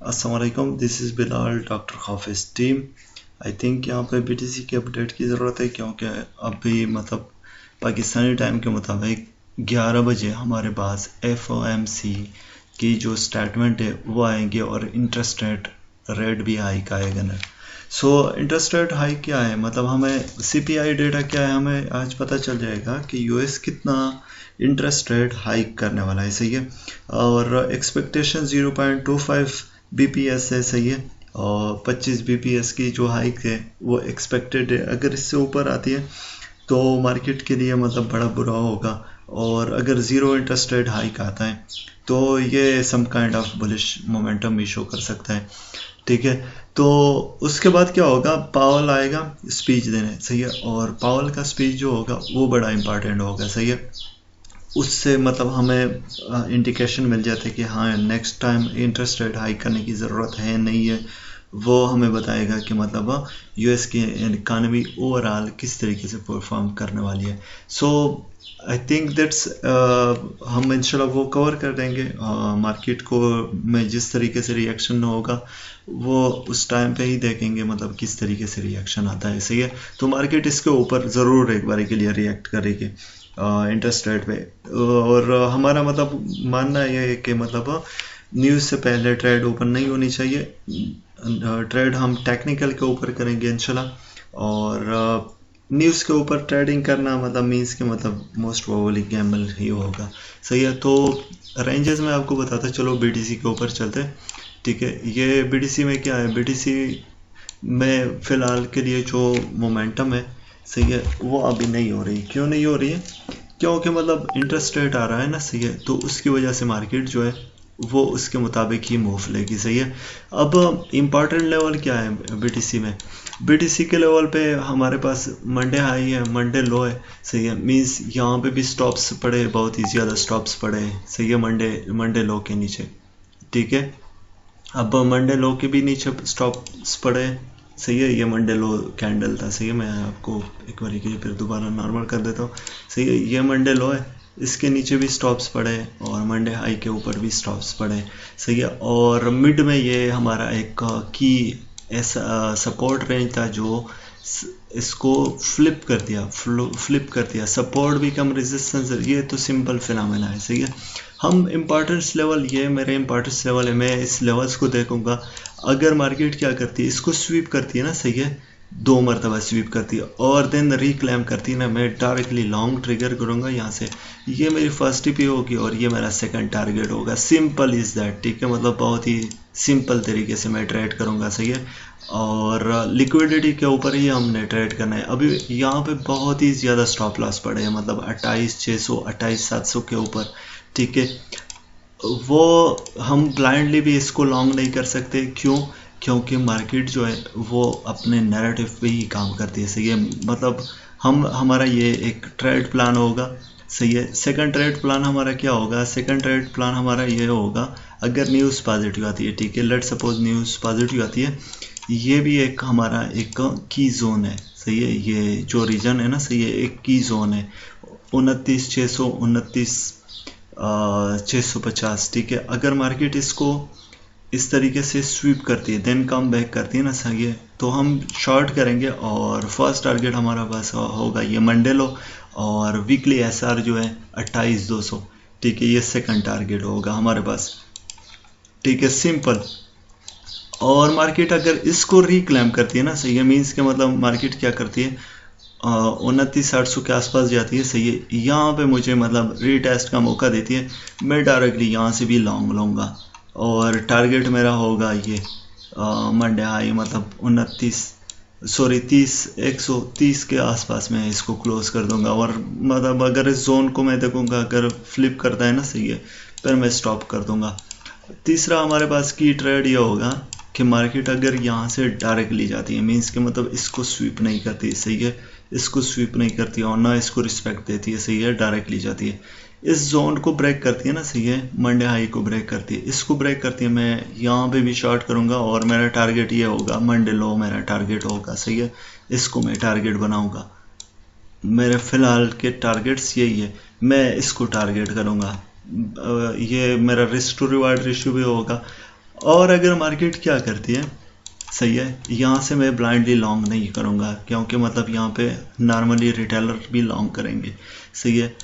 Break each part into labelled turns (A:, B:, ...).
A: अस्सलाम वालेकुम, this is Bilal doctor हाफिज़ टीम। आई थिंक यहाँ पे बीटीसी की अपडेट की ज़रूरत है क्योंकि अभी मतलब पाकिस्तानी टाइम के मुताबिक 11 बजे हमारे पास FOMC की जो स्टेटमेंट है वो आएंगे और इंटरेस्ट रेट भी हाइक आएगा ना। सो इंटरेस्ट रेट हाइक क्या है, मतलब हमें CPI डेटा क्या है, हमें आज पता चल जाएगा कि यूएस कितना इंटरेस्ट रेट हाइक करने वाला है। सही है, और एक्सपेक्टेशन 0.25 BPS है। सही है, और 25 BPS की जो हाइक है वो एक्सपेक्टेड है। अगर इससे ऊपर आती है तो मार्केट के लिए मतलब बड़ा बुरा होगा, और अगर ज़ीरो इंटरेस्ट रेट हाइक आता है तो ये some kind of bullish momentum भी शो कर सकता है। ठीक है, तो उसके बाद क्या होगा, पावल आएगा स्पीच देने। सही है, और पावल का स्पीच जो होगा वो बड़ा इंपॉर्टेंट होगा। सही है, उससे मतलब हमें इंडिकेशन मिल जाता है कि हाँ next time interest rate hike करने की ज़रूरत है नहीं है। वो हमें बताएगा कि मतलब यूएस की इकानमी ओवरऑल किस तरीके से परफॉर्म करने वाली है। सो आई थिंक दैट्स हम इंशाल्लाह वो कवर कर देंगे। मार्केट को में जिस तरीके से रिएक्शन होगा वो उस टाइम पे ही देखेंगे, मतलब किस तरीके से रिएक्शन आता है। सही है, तो मार्केट इसके ऊपर ज़रूर एक बार के लिए रिएक्ट करेगी इंटरेस्ट रेट पे। और हमारा मतलब मानना यह है कि मतलब न्यूज़ से पहले ट्रेड ओपन नहीं होनी चाहिए। ट्रेड हम टेक्निकल के ऊपर करेंगे इंशाल्लाह। और न्यूज़ के ऊपर ट्रेडिंग करना मतलब मीन्स के मतलब मोस्ट प्रोबेबली गैम्बल ही होगा। सही है, तो रेंजेस में आपको बताता चलो BTC के ऊपर चलते। ठीक है, ये BTC में क्या है, BTC में फ़िलहाल के लिए जो मोमेंटम है सही है वो अभी नहीं हो रही। क्यों नहीं हो रही है, क्योंकि मतलब इंटरेस्ट रेट आ रहा है ना। सही है, तो उसकी वजह से मार्केट जो है वो उसके मुताबिक ही मूव लेगी। सही है, अब इम्पॉर्टेंट लेवल क्या है BTC में, BTC के लेवल पे हमारे पास मंडे हाई है, मंडे लो है। सही है, मीन्स यहाँ पे भी स्टॉप्स पड़े, बहुत ही ज़्यादा स्टॉप्स पड़े। सही है, मंडे लो के नीचे। ठीक है, अब मंडे लो के भी नीचे स्टॉप्स पड़े। सही है, ये मंडे लो कैंडल था। सही है, मैं आपको एक बार के लिए फिर दोबारा नॉर्मल कर देता हूँ। सही है, ये मंडे लो है, इसके नीचे भी स्टॉप्स पड़े और मंडे हाई के ऊपर भी स्टॉप्स पड़े। सही है, और मिड में ये हमारा एक की ऐसा सपोर्ट रेंज था जो इसको फ्लिप कर दिया सपोर्ट भी कम रेजिस्टेंस। ये तो सिंपल फिनोमेना है। सही है, हम इम्पोर्टेंस लेवल, ये मेरे इम्पोर्टेंस लेवल है, मैं इस लेवल्स को देखूंगा। अगर मार्केट क्या करती है, इसको स्वीप करती है ना। सही है, 2 मरतबा स्वीप करती है और देन रिक्लेम करती है ना, मैं डायरेक्टली लॉन्ग ट्रिगर करूंगा यहाँ से। ये मेरी फर्स्ट टीपी होगी और ये मेरा सेकंड टारगेट होगा। Simple is that. ठीक है, मतलब बहुत ही सिंपल तरीके से मैं ट्रेड करूंगा। सही है, और लिक्विडिटी के ऊपर ही हमने ट्रेड करना है। अभी यहाँ पे बहुत ही ज़्यादा स्टॉप लॉस पड़े हैं, मतलब 28,600 28,700 के ऊपर। ठीक है, वो हम ब्लाइंडली भी इसको लॉन्ग नहीं कर सकते। क्यों, क्योंकि मार्केट जो है वो अपने नैरेटिव पे ही काम करती है। सही है, मतलब हमारा ये एक ट्रेड प्लान होगा। सही है, सेकंड ट्रेड प्लान हमारा क्या होगा, सेकंड ट्रेड प्लान हमारा ये होगा, अगर न्यूज़ पॉजिटिव आती है। ठीक है, लेट सपोज न्यूज़ पॉजिटिव आती है, ये भी एक हमारा एक की जोन है। सही है, ये जो रीजन है ना, सही है, एक की जोन है 29,600 29,650। ठीक है, अगर मार्केट इसको इस तरीके से स्वीप करती है देन कम बैक करती है ना। सही है, तो हम शॉर्ट करेंगे और फर्स्ट टारगेट हमारा पास होगा ये मंडे लो, और वीकली SR जो है 28,200। ठीक है, ये सेकंड टारगेट होगा हमारे पास। ठीक है, सिंपल। और मार्केट अगर इसको रिक्लेम करती है ना, सही है, मीन्स के मतलब मार्केट क्या करती है 29,800 के आसपास जाती है। सही है, यहाँ पे मुझे मतलब रीटेस्ट का मौका देती है, मैं डायरेक्टली यहाँ से भी लॉन्ग लूँगा और टारगेट मेरा होगा ये मंडे हाई, मतलब 130 के आसपास मैं इसको क्लोज कर दूंगा। और मतलब अगर इस जोन को मैं देखूंगा, अगर फ्लिप करता है ना, सही है, फिर मैं स्टॉप कर दूंगा। तीसरा हमारे पास की ट्रेड ये होगा कि मार्केट अगर यहाँ से डायरेक्टली जाती है, मीन्स के मतलब इसको स्वीप नहीं करती। सही है, इसको स्वीप नहीं करती और ना इसको रिस्पेक्ट देती है। सही है, डायरेक्टली जाती है, इस जोन को ब्रेक करती है ना। सही है, मंडे हाई को ब्रेक करती है, इसको ब्रेक करती है, मैं यहाँ पे भी शॉर्ट करूँगा और मेरा टारगेट ये होगा, मंडे लो मेरा टारगेट होगा। सही है, इसको मैं टारगेट बनाऊँगा, मेरे फ़िलहाल के टारगेट्स यही है, मैं इसको टारगेट करूँगा। ये मेरा रिस्क टू रिवार्ड रेशियो भी होगा और अगर मार्केट क्या करती है, सही है, यहाँ से मैं ब्लाइंडली लॉन्ग नहीं करूँगा, क्योंकि मतलब यहाँ पे नॉर्मली रिटेलर भी लॉन्ग करेंगे, सही है।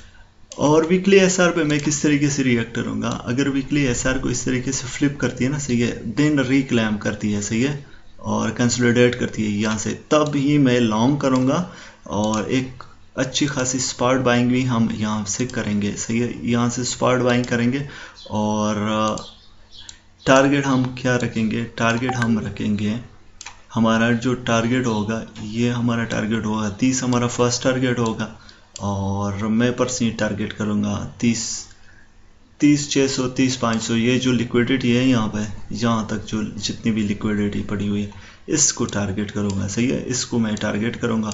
A: और वीकली एसआर पे मैं किस तरीके से रिएक्ट करूँगा, अगर वीकली एसआर को इस तरीके से फ्लिप करती है ना, सही है, देन रिक्लेम करती है, सही है, और कंसोलिडेट करती है यहाँ से, तब ही मैं लॉन्ग करूँगा। और एक अच्छी खासी स्पॉट बाइंग भी हम यहाँ से करेंगे, सही है, यहाँ से स्पॉट बाइंग करेंगे। और टारगेट हम क्या रखेंगे, टारगेट हम रखेंगे, हमारा जो टारगेट होगा, ये हमारा टारगेट होगा 30, हमारा फर्स्ट टारगेट होगा। और मैं % टारगेट करूँगा 30, 600, 30, 500, ये जो लिक्विडिटी है यहाँ पे, यहाँ तक जो जितनी भी लिक्विडिटी पड़ी हुई है, इसको टारगेट करूँगा, सही है, इसको मैं टारगेट करूँगा।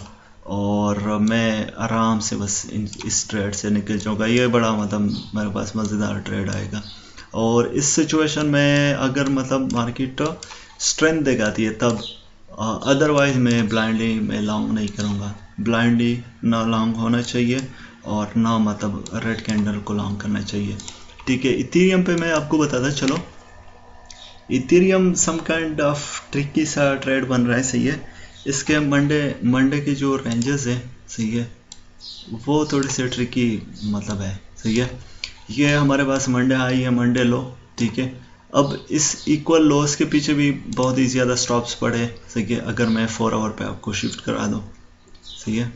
A: और मैं आराम से बस इस ट्रेड से निकल जाऊँगा। ये बड़ा मतलब मेरे पास मज़ेदार ट्रेड आएगा। और इस सिचुएशन में अगर मतलब मार्केट स्ट्रेंथ दिखाती है तब, अदरवाइज मैं ब्लाइंडली मैं लॉन्ग नहीं करूँगा। ब्लाइंडली ना लॉन्ग होना चाहिए और ना मतलब रेड कैंडल को लॉन्ग करना चाहिए, ठीक है। इथेरियम पे मैं आपको बताता चलो, Ethereum some kind of tricky सा ट्रेड बन रहा है, सही है। इसके मंडे के जो रेंजेस है, सही है, वो थोड़ी सी ट्रिकी मतलब है, सही है। ये हमारे पास मंडे हाई है, मंडे लो, ठीक है। अब इस इक्वल लॉस के पीछे भी बहुत ही ज़्यादा स्टॉप्स पड़े, सही है। अगर मैं 4 आवर पे आपको शिफ्ट करा दूँ, सही है,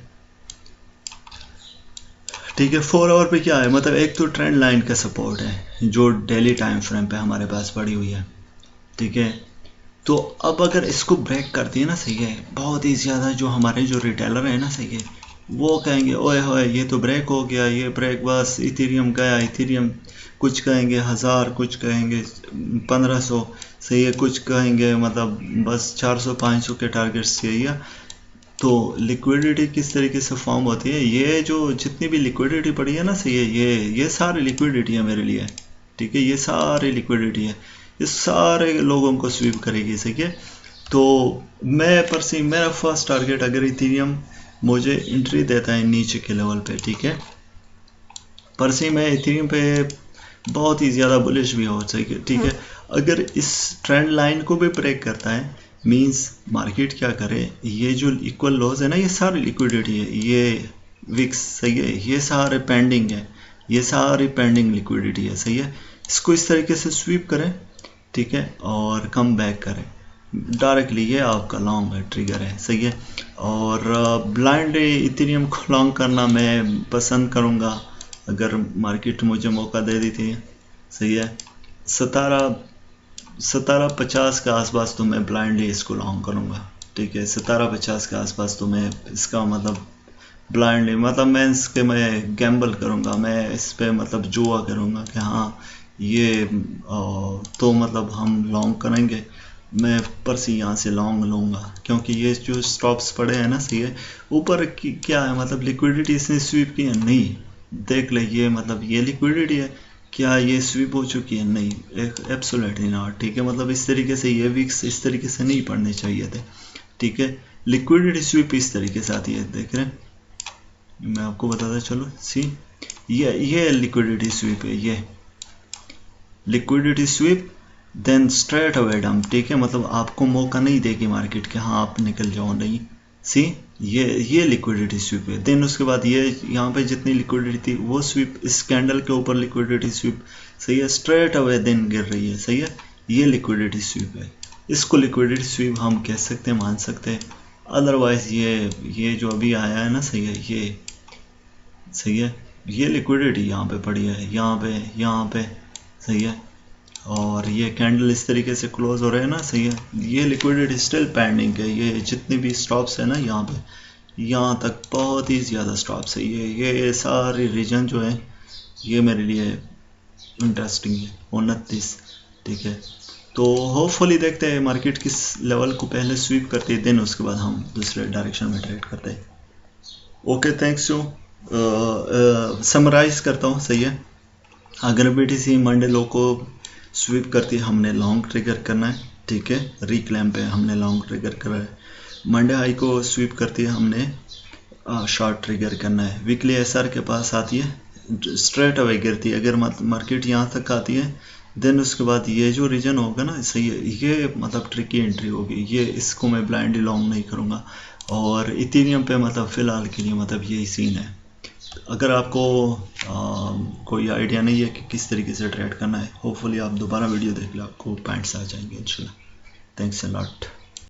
A: ठीक है। 4 आवर पे क्या है, मतलब एक तो ट्रेंड लाइन का सपोर्ट है जो डेली टाइम फ्रेम पे हमारे पास पड़ी हुई है, ठीक है। तो अब अगर इसको ब्रेक करती है ना, सही है, बहुत ही ज़्यादा जो हमारे जो रिटेलर है ना, सही है, वो कहेंगे ओए होए ये तो ब्रेक हो गया, ये ब्रेक बस इथेरियम गया, इथेरियम, कुछ कहेंगे 1000, कुछ कहेंगे 1500, सही है, कुछ कहेंगे मतलब बस 400 500 के टारगेट्स चाहिए। तो लिक्विडिटी किस तरीके से फॉर्म होती है, ये जो जितनी भी लिक्विडिटी पड़ी है ना, सही है, ये सारी लिक्विडिटी है मेरे लिए, ठीक है, ये सारी लिक्विडिटी है, ये सारे लोगों को स्वीप करेगी, सही है। तो मैं मेरा फर्स्ट टारगेट, अगर इथेरियम मुझे एंट्री देता है नीचे के लेवल पे, ठीक है, मैं इथेरियम पे बहुत ही ज़्यादा बुलिश भी हो, सही है, ठीक है। अगर इस ट्रेंड लाइन को भी ब्रेक करता है, मींस मार्केट क्या करे, ये जो इक्वल लॉस है ना, ये सारी लिक्विडिटी है, ये विक्स, सही है, ये सारे पेंडिंग है, ये सारी पेंडिंग लिक्विडिटी है, सही है। इसको इस तरीके से स्वीप करें, ठीक है, और कम बैक करें डायरेक्टली, ये आपका लॉन्ग ट्रिगर है, सही है। और ब्लाइंड इथेरियम को लॉन्ग करना मैं पसंद करूँगा अगर मार्केट मुझे मौका दे देती है, सही है। 1750 के आसपास तो मैं ब्लाइंडली इसको लॉन्ग करूँगा, ठीक है। 1750 के आसपास तो मैं इसका मतलब ब्लाइंडली मतलब मैं गैम्बल करूँगा, मैं इस पे मतलब जुआ करूँगा कि हाँ ये तो मतलब हम लॉन्ग करेंगे, मैं यहाँ से लॉन्ग लूँगा, क्योंकि ये जो स्टॉप्स पड़े हैं ना, सही है, ऊपर की क्या है, मतलब लिक्विडिटी इसने स्वीप की है, नहीं, देख ले, ये मतलब ये लिक्विडिटी है, क्या ये स्वीप हो चुकी है, नहीं, एब्सोल्युटली नॉट, ठीक है। मतलब इस तरीके से ये वीक्स इस तरीके से नहीं पड़ने चाहिए थे, ठीक है। लिक्विडिटी स्वीप इस तरीके से आती है, देख रहे हैं, मैं आपको बताता चलो, सी ये लिक्विडिटी स्वीप है, ये liquidity sweep, then straight away dump, ठीक है। मतलब आपको मौका नहीं देगी मार्केट के, हाँ आप निकल जाओ, नहीं, सी ये लिक्विडिटी स्वीप है। देन उसके बाद ये यहाँ पे जितनी लिक्विडिटी थी वो स्वीप, इस कैंडल के ऊपर लिक्विडिटी स्वीप, सही है, स्ट्रेट अवे देन गिर रही है, सही है, ये लिक्विडिटी स्वीप है। इसको लिक्विडिटी स्वीप हम कह सकते हैं, मान सकते हैं। अदरवाइज ये जो अभी आया है ना, सही है, ये सही है, ये लिक्विडिटी यहाँ पे पड़ी है, यहाँ पे सही है। और ये कैंडल इस तरीके से क्लोज हो रहे हैं ना, सही है, ये लिक्विडिटी स्टिल पेंडिंग है। ये जितने भी स्टॉप्स है ना, यहाँ पे यहाँ तक बहुत ही ज़्यादा स्टॉप्स है। ये सारी रीजन जो है ये मेरे लिए इंटरेस्टिंग है, 29, ठीक है। तो होपफुली देखते हैं मार्केट किस लेवल को पहले स्वीप करती है, देन उसके बाद हम दूसरे डायरेक्शन में ट्रेड करते हैं। Okay, thanks you. समराइज करता हूँ, सही है। अगर BTC मंडे लो को स्वीप करती है, हमने लॉन्ग ट्रिगर करना है, ठीक है, रिक्लेम पे हमने लॉन्ग ट्रिगर करना है। मंडे हाई को स्वीप करती है, हमने शॉर्ट ट्रिगर करना है। वीकली SR के पास आती है, स्ट्रेट अवे गिरती है। अगर मार्केट यहाँ तक आती है देन उसके बाद ये जो रीजन होगा ना, सही है, ये मतलब ट्रिकी एंट्री होगी, ये इसको मैं ब्लाइंडली लॉन्ग नहीं करूँगा। और इथेरियम पे मतलब फ़िलहाल के लिए मतलब यही सीन है। अगर आपको कोई आइडिया नहीं है कि किस तरीके से ट्रेड करना है, होपफुली आप दोबारा वीडियो देख ले, आपको पॉइंट्स आ जाएंगे इंशाल्लाह। Thanks a lot.